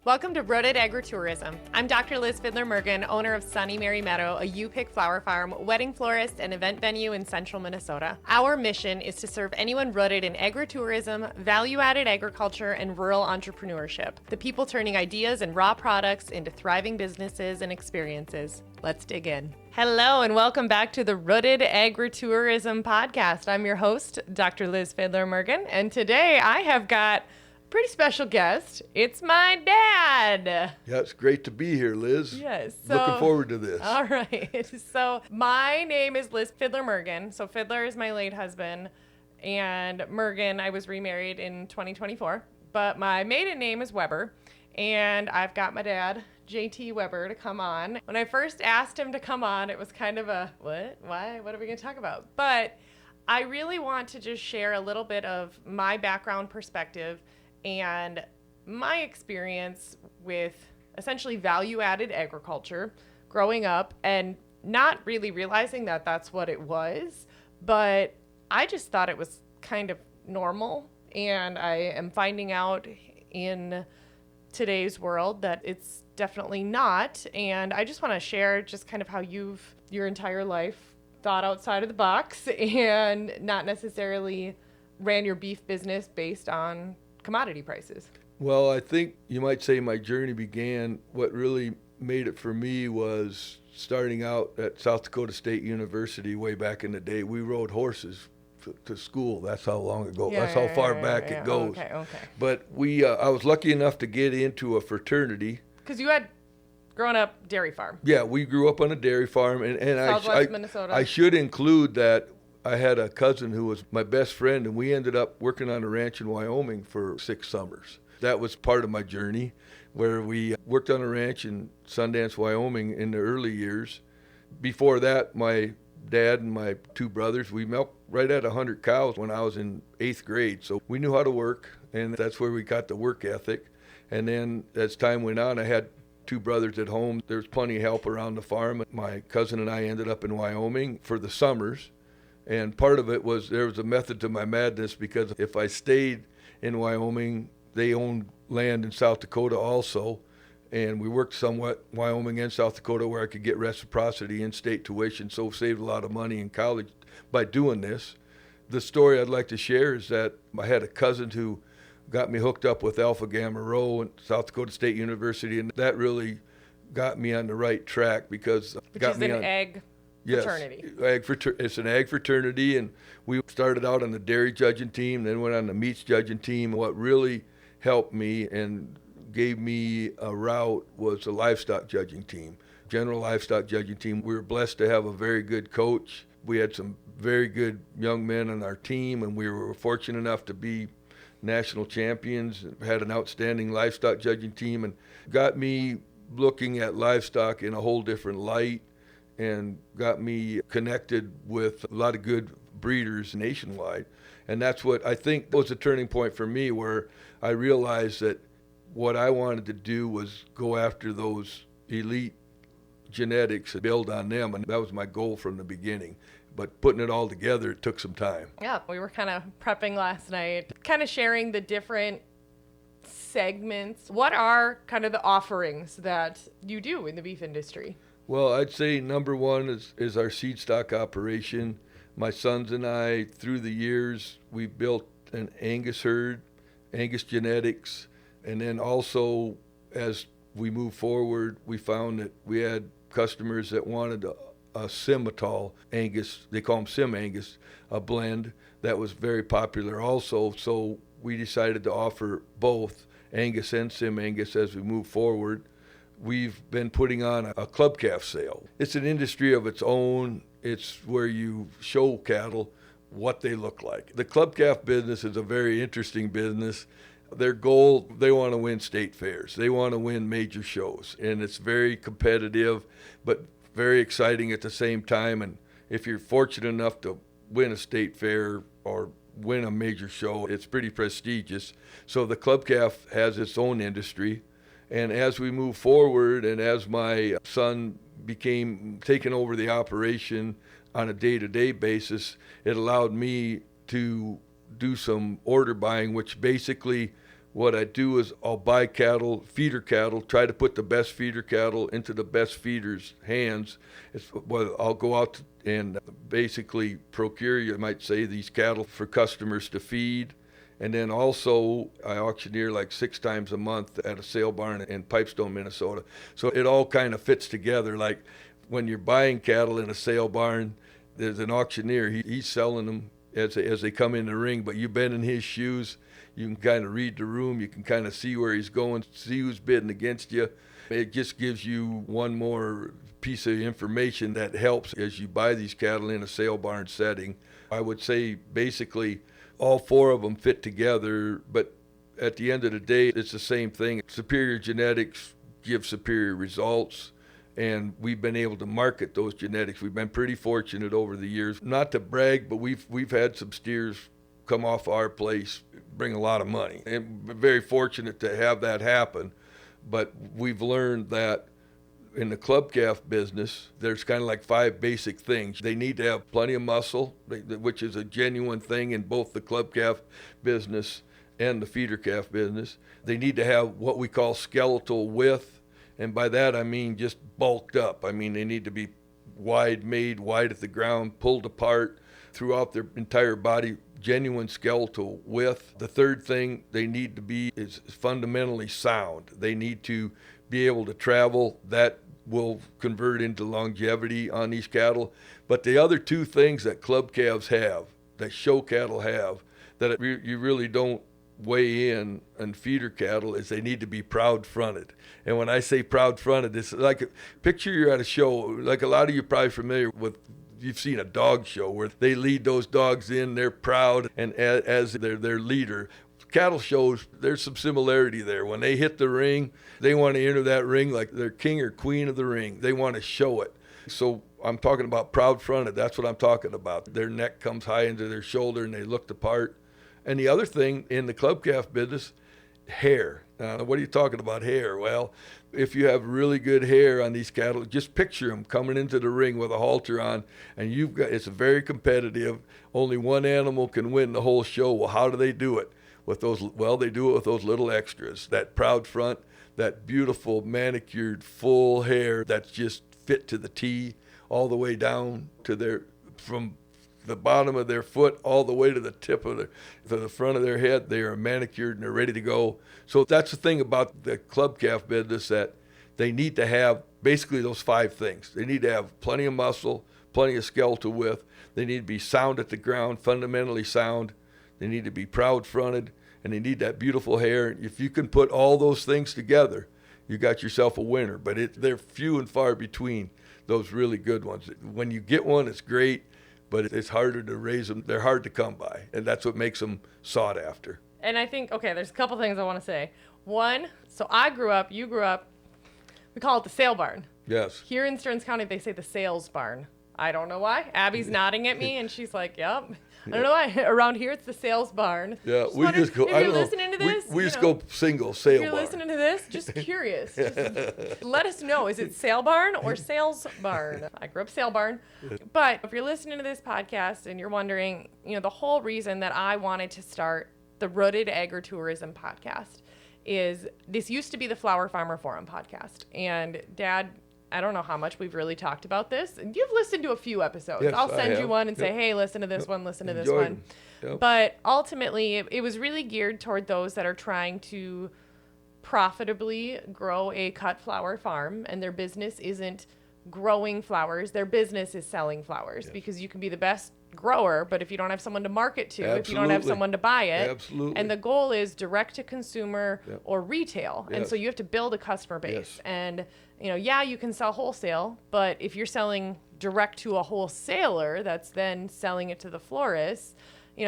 Welcome to Rooted Agritourism. I'm Dr. Liz Fiedler Mergen, owner of Sunny Mary Meadow, a U-Pick flower farm, wedding florist, and event venue in central Minnesota. Our mission is to serve anyone rooted in agritourism, value-added agriculture, and rural entrepreneurship. The people turning ideas and raw products into thriving businesses and experiences. Let's dig in. Hello, and welcome back to the Rooted Agritourism Podcast. I'm your host, Dr. Liz Fiedler Mergen, and today I have got pretty special guest. It's my dad. Yeah, it's great to be here, Liz. Yes. Looking forward to this. All right. So my name is Liz Fiedler Mergen. So Fiedler is my late husband, and Mergen, I was remarried in 2024. But my maiden name is Weber, and I've got my dad, JT Weber, to come on. When I first asked him to come on, it was kind of a, what? Why? What are we going to talk about? But I really want to just share a little bit of my background perspective and my experience with essentially value-added agriculture growing up and not really realizing that that's what it was, but I just thought it was kind of normal, and I am finding out in today's world that it's definitely not. And I just want to share just kind of how you've your entire life thought outside of the box and not necessarily ran your beef business based on commodity prices. Well, I think you might say my journey began, what really made it for me was starting out at South Dakota State University way back in the day. We rode horses to school. That's how long ago. That's how far back it goes. Okay. But I was lucky enough to get into a fraternity. Because you had grown up dairy farm. Yeah, we grew up on a dairy farm. And Southwest Minnesota. I should include that I had a cousin who was my best friend, and we ended up working on a ranch in Wyoming for 6 summers. That was part of my journey, where we worked on a ranch in Sundance, Wyoming in the early years. Before that, my dad and my 2 brothers, we milked right at 100 cows when I was in 8th grade. So we knew how to work, and that's where we got the work ethic. And then as time went on, I had 2 brothers at home. There was plenty of help around the farm. My cousin and I ended up in Wyoming for the summers. And part of it was there was a method to my madness, because if I stayed in Wyoming, they owned land in South Dakota also. And we worked somewhat Wyoming and South Dakota where I could get reciprocity in-state tuition, so saved a lot of money in college by doing this. The story I'd like to share is that I had a cousin who got me hooked up with Alpha Gamma Rho at South Dakota State University, and that really got me on the right track because Which is an egg fraternity. Yes, it's an ag fraternity, and we started out on the dairy judging team, then went on the meats judging team. What really helped me and gave me a route was the livestock judging team, general livestock judging team. We were blessed to have a very good coach. We had some very good young men on our team, and we were fortunate enough to be national champions, had an outstanding livestock judging team, and got me looking at livestock in a whole different light, and got me connected with a lot of good breeders nationwide. And that's what I think was a turning point for me, where I realized that what I wanted to do was go after those elite genetics and build on them, and that was my goal from the beginning. But putting it all together, it took some time. Yeah, we were kind of prepping last night, kind of sharing the different segments. What are kind of the offerings that you do in the beef industry? Well, I'd say number one is our seed stock operation. My sons and I, through the years, we built an Angus herd, Angus genetics, and then also as we moved forward, we found that we had customers that wanted a Simmental Angus, they call them Sim Angus, a blend that was very popular also. So we decided to offer both Angus and Sim Angus as we move forward. We've been putting on a club calf sale. It's an industry of its own. It's where you show cattle what they look like. The club calf business is a very interesting business. Their goal, they want to win state fairs. They want to win major shows. And it's very competitive, but very exciting at the same time. And if you're fortunate enough to win a state fair or win a major show, it's pretty prestigious. So the club calf has its own industry. And as we move forward, and as my son became taking over the operation on a day-to-day basis, it allowed me to do some order buying, which basically what I do is I'll buy cattle, feeder cattle, try to put the best feeder cattle into the best feeders' hands. I'll go out and basically procure, you might say, these cattle for customers to feed. And then also I auctioneer like 6 times a month at a sale barn in Pipestone, Minnesota. So it all kind of fits together. Like when you're buying cattle in a sale barn, there's an auctioneer. He's selling them as they come in the ring, but you've been in his shoes. You can kind of read the room. You can kind of see where he's going, see who's bidding against you. It just gives you one more piece of information that helps as you buy these cattle in a sale barn setting. I would say basically all 4 of them fit together, but at the end of the day, it's the same thing. Superior genetics give superior results, and we've been able to market those genetics. We've been pretty fortunate over the years. Not to brag, but we've had some steers come off our place, bring a lot of money. And we're very fortunate to have that happen. But we've learned that in the club calf business, there's kind of like 5 basic things. They need to have plenty of muscle, which is a genuine thing in both the club calf business and the feeder calf business. They need to have what we call skeletal width. And by that, I mean just bulked up. I mean, they need to be made wide at the ground, pulled apart throughout their entire body, genuine skeletal width. The third thing they need to be is fundamentally sound. They need to be able to travel. That will convert into longevity on these cattle. But the other 2 things that club calves have, that show cattle have, that you really don't weigh in on feeder cattle, is they need to be proud fronted. And when I say proud fronted, it's like, picture you're at a show, like a lot of you are probably familiar with, you've seen a dog show where they lead those dogs in, they're proud, and as their leader. Cattle shows, there's some similarity there. When they hit the ring, they want to enter that ring like they're king or queen of the ring. They want to show it. So I'm talking about proud fronted. That's what I'm talking about. Their neck comes high into their shoulder and they look the part. And the other thing in the club calf business, hair. What are you talking about hair? Well, if you have really good hair on these cattle, just picture them coming into the ring with a halter on, and it's very competitive. Only one animal can win the whole show. Well, how do they do it? They do it with those little extras, that proud front, that beautiful manicured full hair that's just fit to the T, all the way down to from the bottom of their foot all the way to the tip of the front of their head. They are manicured and they're ready to go. So that's the thing about the club calf business, that they need to have basically those 5 things. They need to have plenty of muscle, plenty of skeletal width. They need to be sound at the ground, fundamentally sound. They need to be proud fronted, and they need that beautiful hair. If you can put all those things together, you got yourself a winner. But they're few and far between, those really good ones. When you get one, it's great, but it's harder to raise them. They're hard to come by, and that's what makes them sought after. And I think, there's a couple things I want to say. One, so you grew up, we call it the sale barn. Yes. Here in Stearns County, they say the sales barn. I don't know why. Abby's nodding at me, and she's like, yep. I don't know why. Around here, it's the sales barn. Yeah, we just go. If you're listening to this, we just go single sale barn. If you're listening to this, just curious. Just let us know. Is it sale barn or sales barn? I grew up sale barn. But if you're listening to this podcast and you're wondering, the whole reason that I wanted to start the Rooted Agritourism Podcast is this used to be the Flower Farmer Forum podcast. And Dad, I don't know how much we've really talked about this. And you've listened to a few episodes. Yes, I'll send you one and say, hey, listen to this one, listen to this one. Yep. But ultimately, it was really geared toward those that are trying to profitably grow a cut flower farm, and their business isn't growing flowers. Their business is selling flowers, because you can be the best grower, but if you don't have someone to market to, if you don't have someone to buy it, and the goal is direct to consumer or retail, and so you have to build a customer base. And you can sell wholesale, but if you're selling direct to a wholesaler that's then selling it to the florist,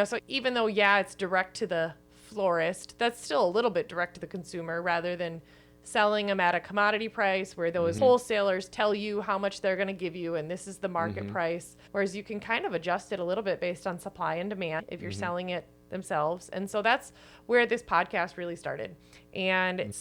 so even though it's direct to the florist, that's still a little bit direct to the consumer rather than selling them at a commodity price where those wholesalers tell you how much they're going to give you and this is the market price, whereas you can kind of adjust it a little bit based on supply and demand if you're selling it themselves. And so that's where this podcast really started. And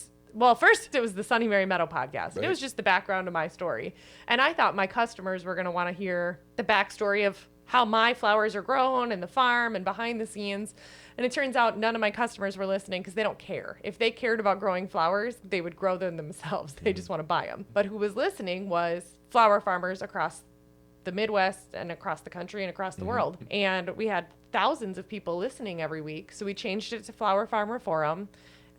first it was the Sunny Mary Meadow podcast. Right. It was just the background of my story. And I thought my customers were going to want to hear the backstory of how my flowers are grown and the farm and behind the scenes. And it turns out none of my customers were listening because they don't care. If they cared about growing flowers, they would grow them themselves. They just want to buy them. But who was listening was flower farmers across the Midwest and across the country and across the world. And we had thousands of people listening every week. So we changed it to Flower Farmer Forum.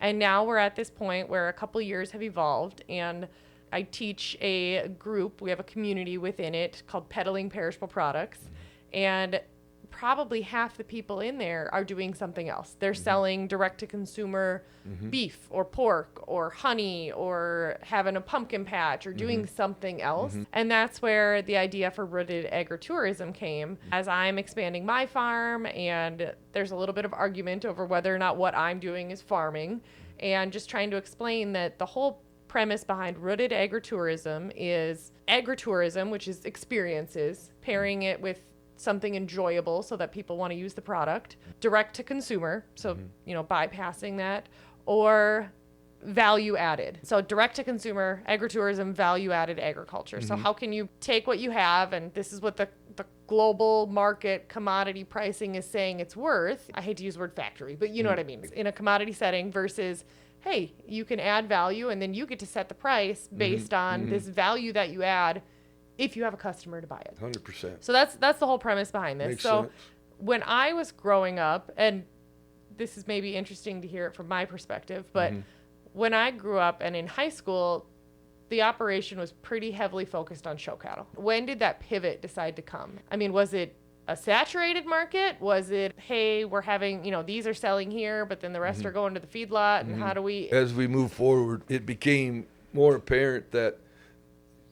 And now we're at this point where a couple years have evolved, and I teach a group. We have a community within it called Peddling Perishable Products. And probably half the people in there are doing something else. They're selling direct-to-consumer beef or pork or honey or having a pumpkin patch or doing something else. And that's where the idea for Rooted Agritourism came. As I'm expanding my farm, and there's a little bit of argument over whether or not what I'm doing is farming, and just trying to explain that the whole premise behind Rooted Agritourism is agritourism, which is experiences, pairing it with something enjoyable so that people want to use the product, direct to consumer, so bypassing that, or value added. So direct to consumer, agritourism, value added agriculture. So how can you take what you have, and this is what the global market commodity pricing is saying it's worth. I hate to use the word factory, but you know what I mean. In a commodity setting versus, hey, you can add value and then you get to set the price based on this value that you add if you have a customer to buy it. 100%. So that's the whole premise behind this. Makes So sense. when I was growing up, and this is maybe interesting to hear it from my perspective, but when I grew up and in high school, the operation was pretty heavily focused on show cattle. When did that pivot decide to come? I mean, was it a saturated market? Was it, hey, we're having, these are selling here, but then the rest are going to the feedlot, and how do we... As we move forward, it became more apparent that,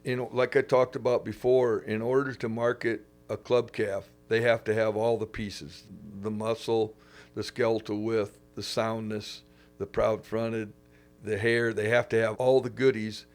like I talked about before, in order to market a club calf, they have to have all the pieces: the muscle, the skeletal width, the soundness, the proud fronted, the hair. They have to have all the goodies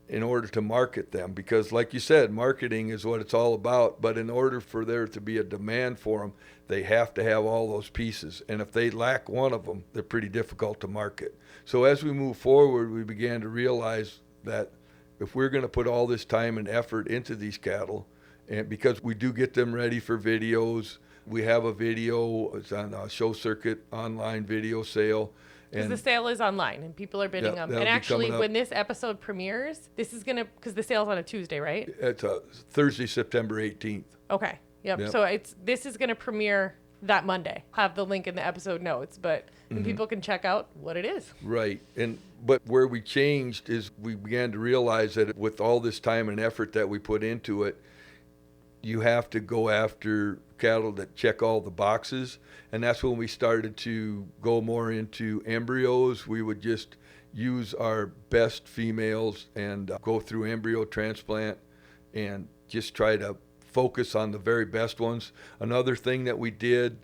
in order to market them, because like you said, marketing is what it's all about. But in order for there to be a demand for them, they have to have all those pieces. And if they lack one of them, they're pretty difficult to market. So as we move forward, we began to realize that if we're going to put all this time and effort into these cattle, and because we do get them ready for videos, we have a video, it's on a show circuit online video sale. Because the sale is online and people are bidding them. And actually, when this episode premieres, this is going to, because the sale's on a Tuesday, right? It's Thursday, September 18th. Okay. Yep. So this is going to premiere that Monday. Have the link in the episode notes, but people can check out what it is. Right. But where we changed is we began to realize that with all this time and effort that we put into it, you have to go after cattle that check all the boxes. And that's when we started to go more into embryos. We would just use our best females and go through embryo transplant and just try to focus on the very best ones. Another thing that we did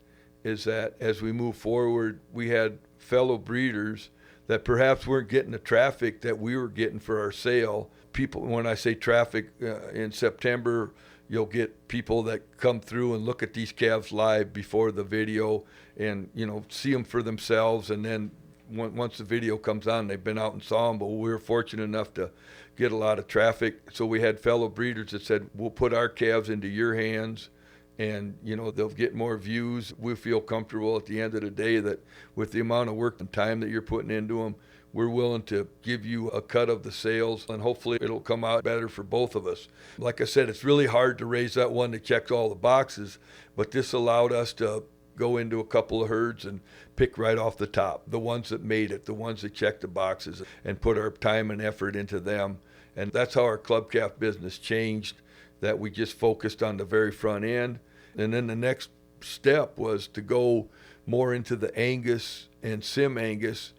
is that as we move forward, we had fellow breeders that perhaps weren't getting the traffic that we were getting for our sale. People, when I say traffic, in September, you'll get people that come through and look at these calves live before the video and, see them for themselves. And then once the video comes on, they've been out and saw them. But we were fortunate enough to get a lot of traffic. So we had fellow breeders that said, we'll put our calves into your hands and, they'll get more views. We feel comfortable at the end of the day that with the amount of work and time that you're putting into them, we're willing to give you a cut of the sales, and hopefully it'll come out better for both of us. Like I said, it's really hard to raise that one that checks all the boxes, but this allowed us to go into a couple of herds and pick right off the top, the ones that made it, the ones that checked the boxes, and put our time and effort into them. And that's how our club calf business changed, that we just focused on the very front end. And then the next step was to go more into the Angus and Sim Angus.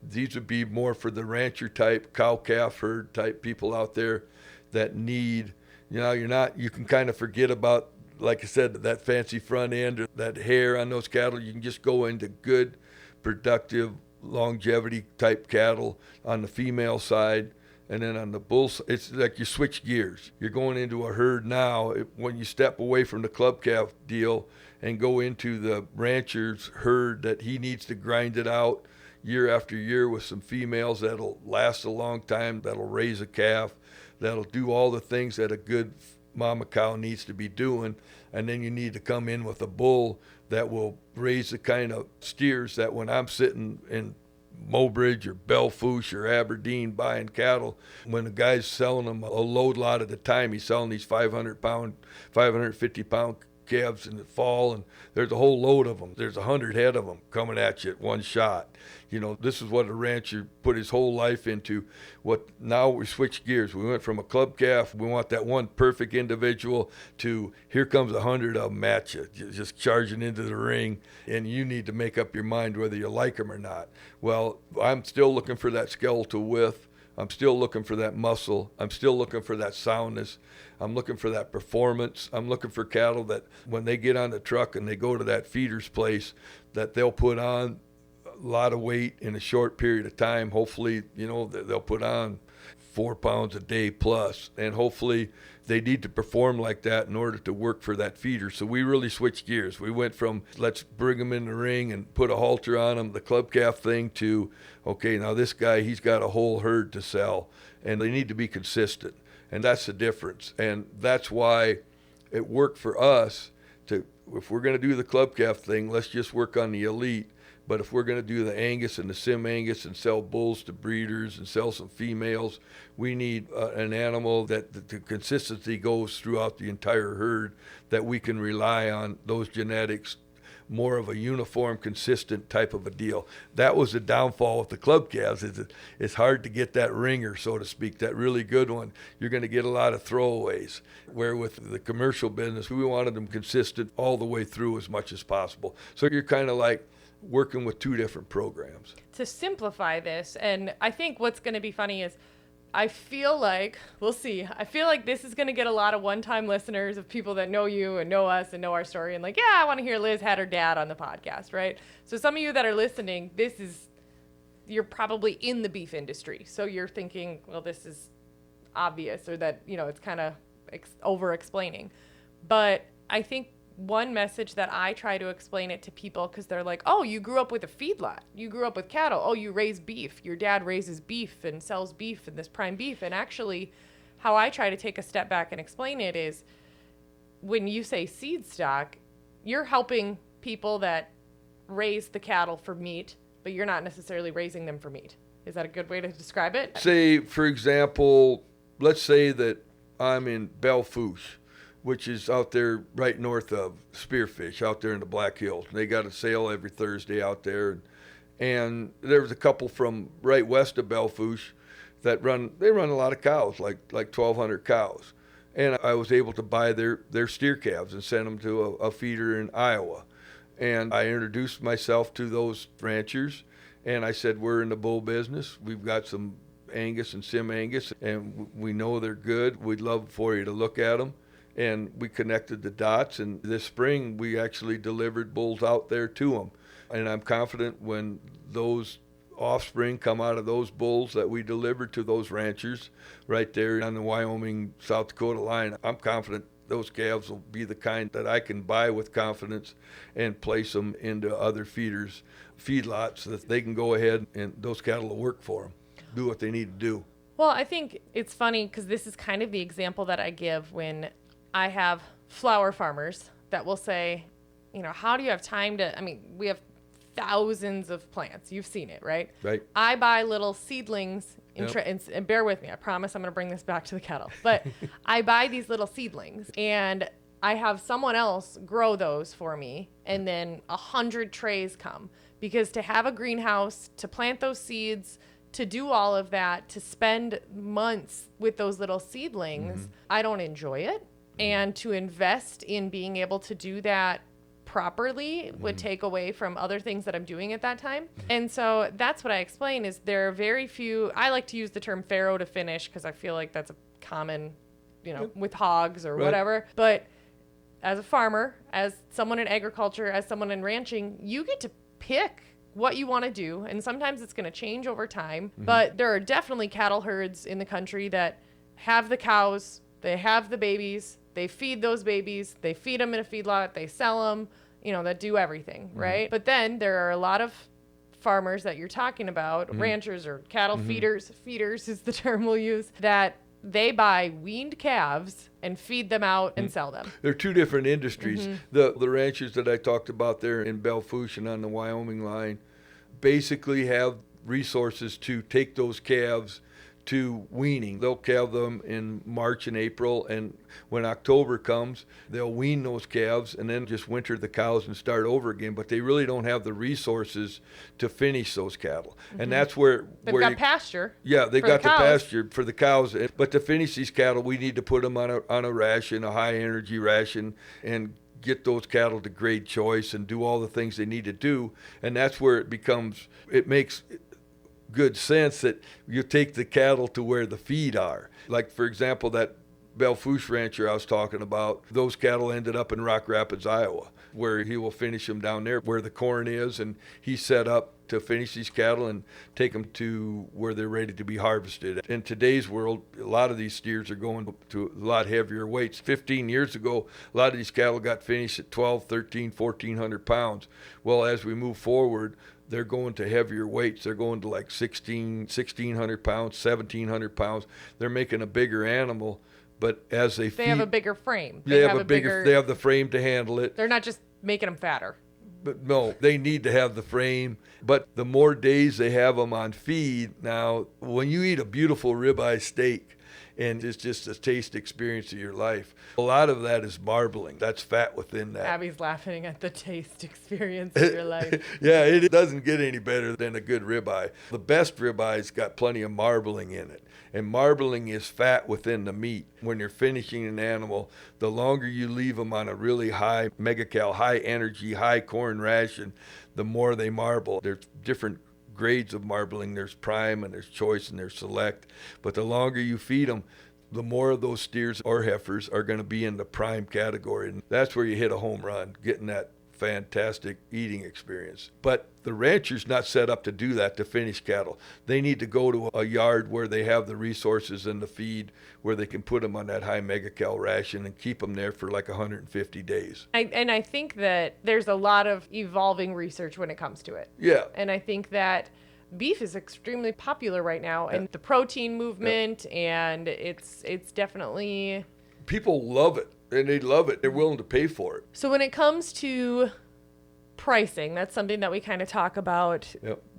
These would be more for the rancher type, cow calf herd type people out there that need, you can kind of forget about, like I said, that fancy front end or that hair on those cattle. You can just go into good, productive, longevity type cattle on the female side. And then on the bull, it's like you switch gears. You're going into a herd now. When you step away from the club calf deal and go into the rancher's herd, that he needs to grind it out year after year with some females that'll last a long time, that'll raise a calf, that'll do all the things that a good mama cow needs to be doing. And then you need to come in with a bull that will raise the kind of steers that when I'm sitting in Mobridge or Belfouche or Aberdeen buying cattle, when the guy's selling them a load lot at a time, he's selling these 500-pound, 550-pound calves in the fall, and there's a whole load of them. There's 100 head of them coming at you at one shot. You know, this is what a rancher put his whole life into. What now we switched gears. We went from a club calf, we want that one perfect individual, to here comes 100 of them at you, just charging into the ring, and you need to make up your mind whether you like them or not. Well, I'm still looking for that skeletal width. I'm still looking for that muscle. I'm still looking for that soundness. I'm looking for that performance. I'm looking for cattle that when they get on the truck and they go to that feeder's place, that they'll put on a lot of weight in a short period of time. Hopefully, you know, they'll put on 4 pounds a day plus, and hopefully they need to perform like that in order to work for that feeder. So we really switched gears. We went from let's bring them in the ring and put a halter on them, the club calf thing, to okay, now this guy, he's got a whole herd to sell, and they need to be consistent. And that's the difference. And that's why it worked for us to, if we're going to do the club calf thing, let's just work on the elite. But if we're going to do the Angus and the Sim Angus and sell bulls to breeders and sell some females, we need an animal that the consistency goes throughout the entire herd, that we can rely on those genetics, more of a uniform, consistent type of a deal. That was the downfall with the club calves. It's hard to get that ringer, so to speak, that really good one. You're going to get a lot of throwaways. Where with the commercial business, we wanted them consistent all the way through as much as possible. So you're kind of like working with two different programs. To simplify this, and I think what's going to be funny is I feel like, we'll see, I feel like this is going to get a lot of one-time listeners of people that know you and know us and know our story and like, yeah, I want to hear Liz had her dad on the podcast, right? So some of you that are listening, you're probably in the beef industry. So you're thinking, well, this is obvious, or that, you know, it's kind of over-explaining. But I think one message that I try to explain it to people, because they're like, oh, you grew up with a feedlot. You grew up with cattle. Oh, you raise beef. Your dad raises beef and sells beef and this prime beef. And actually, how I try to take a step back and explain it is, when you say seed stock, you're helping people that raise the cattle for meat, but you're not necessarily raising them for meat. Is that a good way to describe it? Say, for example, let's say that I'm in Belfouche, which is out there right north of Spearfish, out there in the Black Hills. They got a sale every Thursday out there. And there was a couple from right west of Belfouche that run a lot of cows, like 1,200 cows. And I was able to buy their steer calves and send them to a feeder in Iowa. And I introduced myself to those ranchers, and I said, we're in the bull business. We've got some Angus and Sim Angus, and we know they're good. We'd love for you to look at them. And we connected the dots, and this spring we actually delivered bulls out there to them. And I'm confident when those offspring come out of those bulls that we delivered to those ranchers right there on the Wyoming, South Dakota line, I'm confident those calves will be the kind that I can buy with confidence and place them into other feeders, feedlots, so that they can go ahead and those cattle will work for them, do what they need to do. Well, I think it's funny because this is kind of the example that I give when I have flower farmers that will say, you know, how do you have time to, I mean, we have thousands of plants. You've seen it, right? Right. I buy little seedlings, Yep. and bear with me. I promise I'm going to bring this back to the kettle. But I buy these little seedlings, and I have someone else grow those for me, and then 100 trays come. Because to have a greenhouse, to plant those seeds, to do all of that, to spend months with those little seedlings, I don't enjoy it. And to invest in being able to do that properly would take away from other things that I'm doing at that time. And so that's what I explain is there are very few, I like to use the term farrow to finish because I feel like that's a common, you know, with hogs or whatever. But as a farmer, as someone in agriculture, as someone in ranching, you get to pick what you want to do. And sometimes it's going to change over time. But there are definitely cattle herds in the country that have the cows, they have the babies, they feed those babies, they feed them in a feedlot, they sell them, you know, that do everything, right? But then there are a lot of farmers that you're talking about, ranchers or cattle feeders is the term we'll use, that they buy weaned calves and feed them out and sell them. They're two different industries. The ranchers that I talked about there in Belle Fourche and on the Wyoming line basically have resources to take those calves to weaning. They'll calve them in March and April, and when October comes, they'll wean those calves and then just winter the cows and start over again. But they really don't have the resources to finish those cattle. And that's where They've got pasture. Yeah, they've for got the the cows. pasture for the cows. But to finish these cattle, we need to put them on a ration, a high energy ration, and get those cattle to grade choice and do all the things they need to do. And that's where it makes good sense that you take the cattle to where the feed are. Like, for example, that Belle Fourche rancher I was talking about, those cattle ended up in Rock Rapids, Iowa, where he will finish them down there where the corn is, and he's set up to finish these cattle and take them to where they're ready to be harvested. In today's world, a lot of these steers are going to a lot heavier weights. 15 years ago, a lot of these cattle got finished at 12, 13, 1,400 pounds. Well, as we move forward, they're going to heavier weights. They're going to like 1,600 pounds, 1,700 pounds. They're making a bigger animal, but as they feed, have a bigger frame. They have the frame to handle it. They're not just making them fatter. But no, they need to have the frame. But the more days they have them on feed, now when you eat a beautiful ribeye steak, and it's just a taste experience of your life, a lot of that is marbling. That's fat within that. Abby's laughing at the taste experience of your life. Yeah, it doesn't get any better than a good ribeye. The best ribeye's got plenty of marbling in it. And marbling is fat within the meat. When you're finishing an animal, the longer you leave them on a really high megacal, high energy, high corn ration, the more they marble. There's different grades of marbling. There's prime and there's choice and there's select. But the longer you feed them, the more of those steers or heifers are going to be in the prime category. And that's where you hit a home run, getting that fantastic eating experience. But the rancher's not set up to do that, to finish cattle. They need to go to a yard where they have the resources and the feed, where they can put them on that high megacal ration and keep them there for like 150 days. I think that there's a lot of evolving research when it comes to it. Yeah. And I think that beef is extremely popular right now, and the protein movement, and it's definitely... People love it, and they love it. They're willing to pay for it. So when it comes to pricing, that's something that we kind of talk about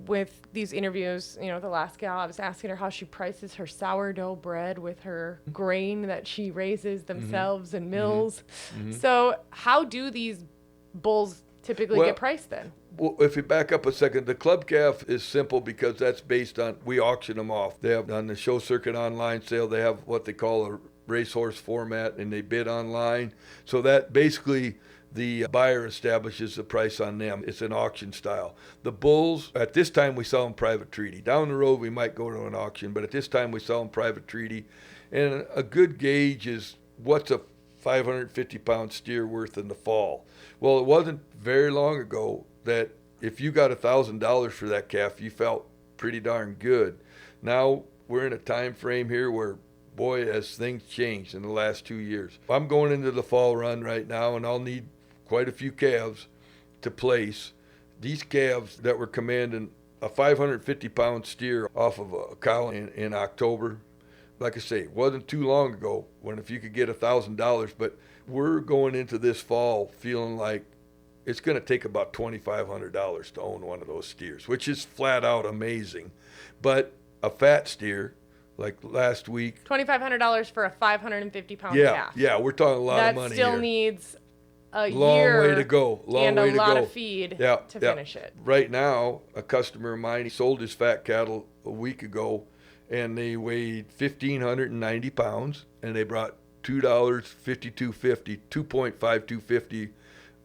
with these interviews. You know, the last gal, I was asking her how she prices her sourdough bread with her grain that she raises themselves and mills. So how do these bulls typically get priced then? Well, if you back up a second, the club calf is simple because that's based on, we auction them off. They have on the show circuit online sale, they have what they call a racehorse format, and they bid online. So that basically the buyer establishes the price on them. It's an auction style. The bulls, at this time we sell them private treaty. Down the road we might go to an auction, but at this time we sell them private treaty. And a good gauge is what's a 550-pound steer worth in the fall. Well, it wasn't very long ago that if you got $1,000 for that calf, you felt pretty darn good. Now we're in a time frame here where, boy, as things changed in the last 2 years. I'm going into the fall run right now, and I'll need quite a few calves to place. These calves that were commanding a 550-pound steer off of a cow in October, like I say, it wasn't too long ago when if you could get $1,000, but we're going into this fall feeling like it's going to take about $2,500 to own one of those steers, which is flat out amazing. But a fat steer, like last week, $2,500 for a 550-pound calf. Yeah, we're talking a lot of money here. That still needs a year way to go. and a lot of feed to finish it. Right now, a customer of mine, he sold his fat cattle a week ago, and they weighed 1,590 pounds, and they brought $2.5250, 2.5250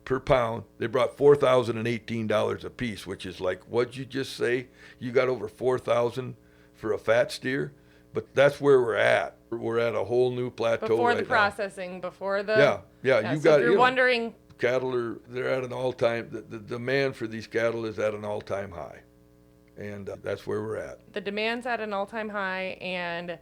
per pound. They brought $4,018 a piece, which is like, what'd you just say? You got over $4,000 for a fat steer? But that's where we're at. We're at a whole new plateau before right the processing, now. Before the... Yeah. You so got. If you're wondering... Cattle they're at an all-time, the demand for these cattle is at an all-time high. And that's where we're at. The demand's at an all-time high, and...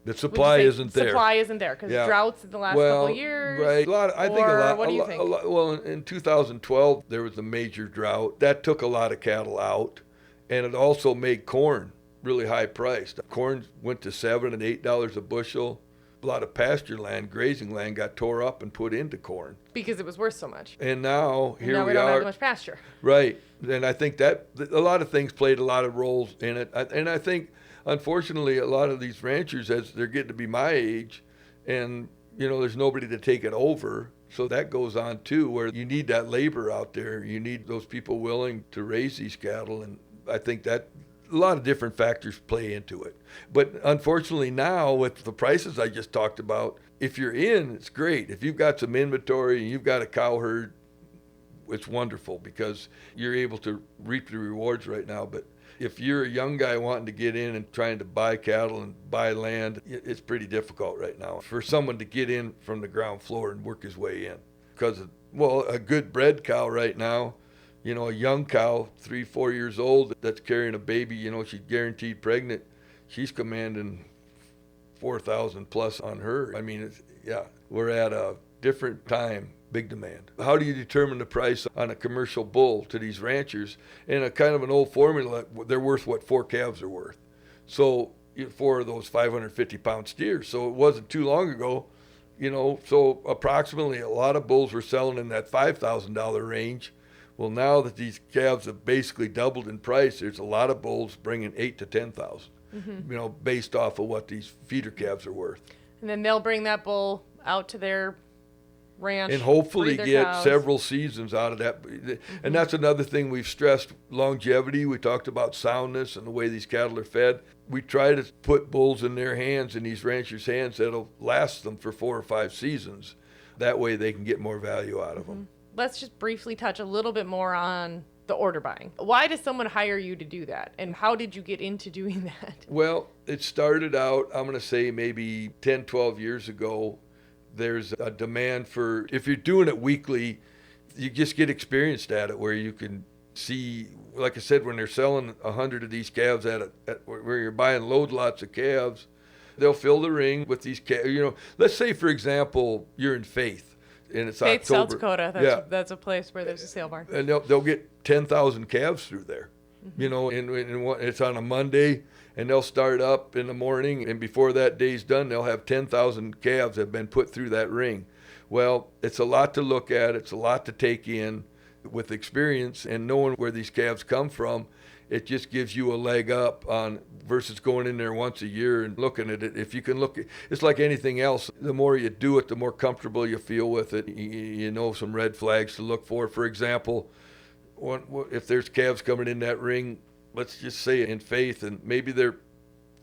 The supply isn't there. Supply isn't there because droughts in the last couple of years. Right. What do you think? Well, in 2012 there was a major drought that took a lot of cattle out, and it also made corn really high priced. Corn went to $7 and $8 a bushel. A lot of pasture land, grazing land got tore up and put into corn. Because it was worth so much. And now we don't have much pasture. Right. And I think that a lot of things played a lot of roles in it. And I think, unfortunately, a lot of these ranchers, as they're getting to be my age, and, there's nobody to take it over. So that goes on, too, where you need that labor out there. You need those people willing to raise these cattle. And I think that a lot of different factors play into it. But unfortunately now, with the prices I just talked about, if you're in, it's great. If you've got some inventory and you've got a cow herd, it's wonderful because you're able to reap the rewards right now. But if you're a young guy wanting to get in and trying to buy cattle and buy land, it's pretty difficult right now for someone to get in from the ground floor and work his way in. Because, a good bred cow right now, a young cow, 3-4 years old, that's carrying a baby, she's guaranteed pregnant. She's commanding $4,000 plus on her. I mean, we're at a different time, big demand. How do you determine the price on a commercial bull to these ranchers? In a kind of an old formula, they're worth what 4 calves are worth. So 4 of those 550-pound steers. So it wasn't too long ago, so approximately a lot of bulls were selling in that $5,000 range. Well, now that these calves have basically doubled in price, there's a lot of bulls bringing $8,000 to $10,000, based off of what these feeder calves are worth. And then they'll bring that bull out to their ranch and hopefully get cows. Several seasons out of that. And that's another thing we've stressed: longevity. We talked about soundness and the way these cattle are fed. We try to put bulls in their hands, in these ranchers' hands, that'll last them for 4 or 5 seasons. That way they can get more value out of them. Let's just briefly touch a little bit more on the order buying. Why does someone hire you to do that? And how did you get into doing that? Well, it started out, I'm going to say maybe 10, 12 years ago. There's a demand for, if you're doing it weekly, you just get experienced at it, where you can see, like I said, when they're selling 100 of these calves at where you're buying load lots of calves, they'll fill the ring with these calves. Let's say, for example, you're in Faith. And it's Faith, October. South Dakota. That's a place where there's a sale barn. And they'll get 10,000 calves through there. And it's on a Monday, and they'll start up in the morning, and before that day's done, they'll have 10,000 calves have been put through that ring. Well, it's a lot to look at. It's a lot to take in. With experience and knowing where these calves come from, it just gives you a leg up on versus going in there once a year and looking at it. If you can look, it's like anything else. The more you do it, the more comfortable you feel with it. You know some red flags to look for. For example, if there's calves coming in that ring, let's just say in Faith, and maybe they're,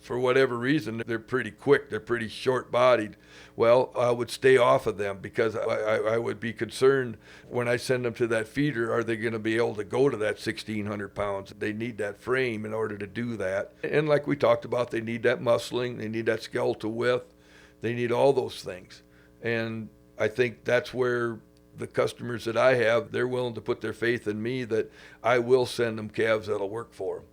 for whatever reason, they're pretty quick, they're pretty short-bodied. Well, I would stay off of them because I would be concerned when I send them to that feeder, are they going to be able to go to that 1,600 pounds? They need that frame in order to do that. And like we talked about, they need that muscling, they need that skeletal width, they need all those things. And I think that's where the customers that I have, they're willing to put their faith in me that I will send them calves that'll work for them.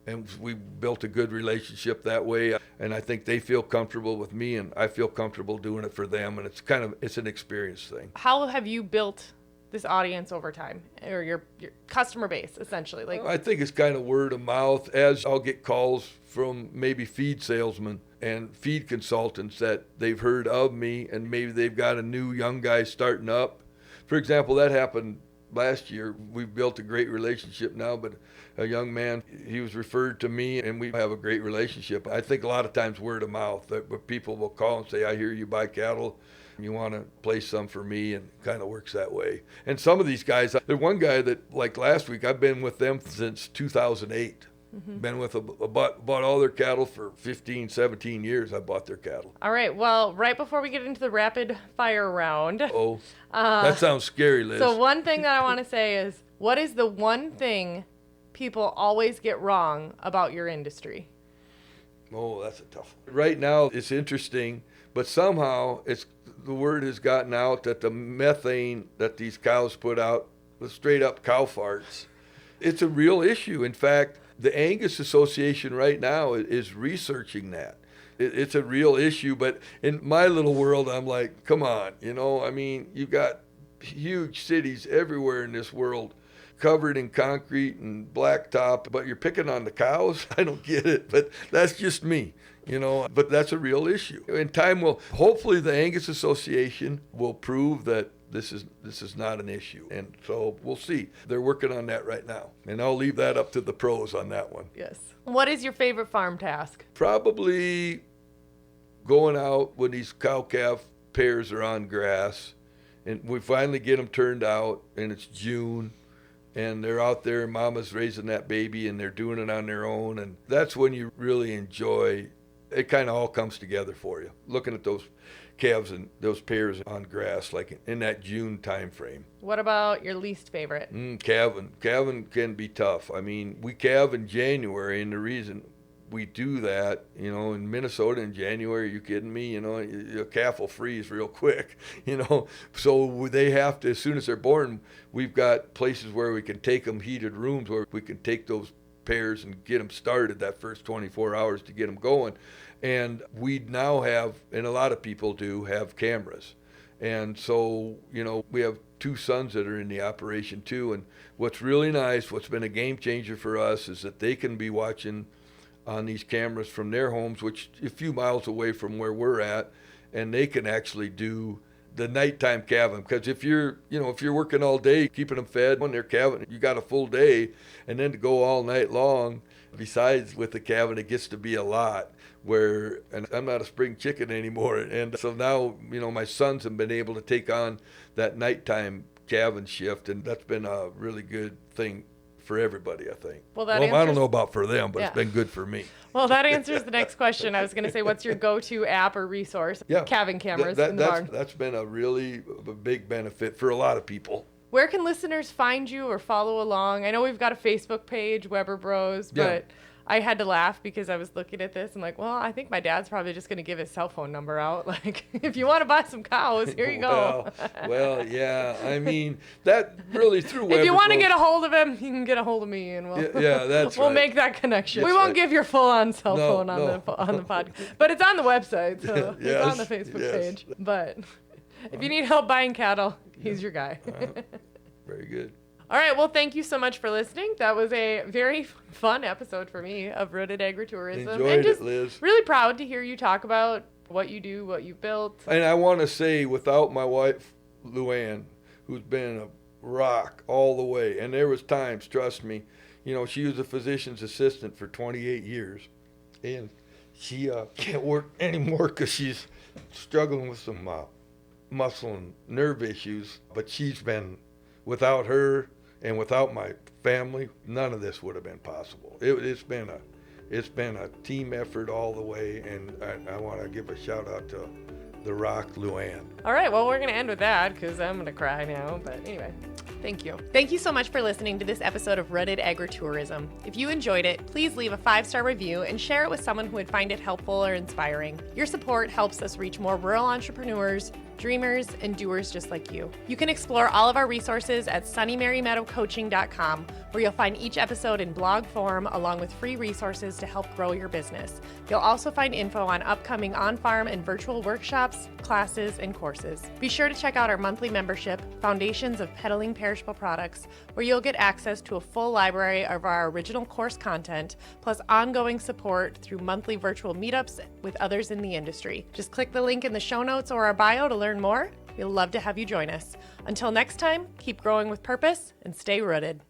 And we built a good relationship that way. And I think they feel comfortable with me, and I feel comfortable doing it for them. And it's an experience thing. How have you built this audience over time, or your customer base, essentially? I think it's kind of word of mouth, as I'll get calls from maybe feed salesmen and feed consultants that they've heard of me, and maybe they've got a new young guy starting up. For example, that happened last year. We've built a great relationship now, but a young man, he was referred to me, and we have a great relationship. I think a lot of times word of mouth, that people will call and say, I hear you buy cattle, you want to place some for me, and it kind of works that way. And some of these guys, there's one guy that, like last week, I've been with them since 2008. Been with bought all their cattle for 15, 17 years. I bought their cattle. All right. Well, right before we get into the rapid fire round. Oh, that sounds scary, Liz. So one thing that I want to say is, what is the one thing people always get wrong about your industry? Oh, that's a tough one. Right now, it's interesting, but somehow the word has gotten out that the methane that these cows put out, the straight up cow farts, it's a real issue. In fact, the Angus Association right now is researching that. It's a real issue, but in my little world, I'm like, come on, I mean, you've got huge cities everywhere in this world covered in concrete and blacktop, but you're picking on the cows. I don't get it, but that's just me, but that's a real issue. In time hopefully the Angus Association will prove that this is not an issue. And so we'll see. They're working on that right now. And I'll leave that up to the pros on that one. Yes. What is your favorite farm task? Probably going out when these cow-calf pairs are on grass. And we finally get them turned out, and it's June. And they're out there, and mama's raising that baby, and they're doing it on their own. And that's when you really enjoy. It kind of all comes together for you. Looking at those calves and those pairs on grass, like in that June time frame. What about your least favorite? Calving. Calving can be tough. I mean, we calve in January, and the reason we do that, in Minnesota in January, are you kidding me? A calf will freeze real quick, So they have to, as soon as they're born, we've got places where we can take them, heated rooms where we can take those pairs and get them started that first 24 hours to get them going. And we now have, and a lot of people do, have cameras. And so, we have 2 sons that are in the operation too. And what's really nice, what's been a game changer for us, is that they can be watching on these cameras from their homes, which a few miles away from where we're at, and they can actually do the nighttime calving. Because if you're working all day, keeping them fed when they're calving, you got a full day, and then to go all night long, besides with the calving, it gets to be a lot. And I'm not a spring chicken anymore. And so now, my sons have been able to take on that nighttime calving shift, and that's been a really good thing for everybody, I think. Well, I don't know about for them, but It's been good for me. Well, that answers the next question. I was going to say, what's your go-to app or resource? Yeah. Calving cameras in the barn. That's been a really big benefit for a lot of people. Where can listeners find you or follow along? I know we've got a Facebook page, Weber Bros, but I had to laugh because I was looking at this and like, well, I think my dad's probably just going to give his cell phone number out. Like, if you want to buy some cows, here you go. Well, yeah. I mean, that really through Weber If you want to Bros. get a hold of him, you can get a hold of me, and we'll make that connection. That's we won't right. give your full-on cell phone on the podcast, but it's on the website, so it's on the Facebook page. But if you need help buying cattle, he's your guy. Very good. All right. Well, thank you so much for listening. That was a very fun episode for me of Rooted Agritourism. Enjoyed it, Liz. Really proud to hear you talk about what you do, what you've built. And I want to say, without my wife, Luann, who's been a rock all the way, and there was times, trust me, she was a physician's assistant for 28 years, and she can't work anymore because she's struggling with some muscle and nerve issues. But she's been, without her and without my family, none of this would have been possible. It's been a team effort all the way, and I want to give a shout out to the rock, Luann. All right, well, we're going to end with that because I'm going to cry now. But anyway, thank you. Thank you so much for listening to this episode of Rooted Agritourism. If you enjoyed it, please leave a 5-star review and share it with someone who would find it helpful or inspiring. Your support helps us reach more rural entrepreneurs, dreamers, and doers just like you. You can explore all of our resources at sunnymarymeadowcoaching.com, where you'll find each episode in blog form along with free resources to help grow your business. You'll also find info on upcoming on-farm and virtual workshops, classes, and courses. Be sure to check out our monthly membership, Foundations of Peddling Perishable Products, where you'll get access to a full library of our original course content, plus ongoing support through monthly virtual meetups with others in the industry. Just click the link in the show notes or our bio to learn more. We'd love to have you join us. Until next time, keep growing with purpose and stay rooted.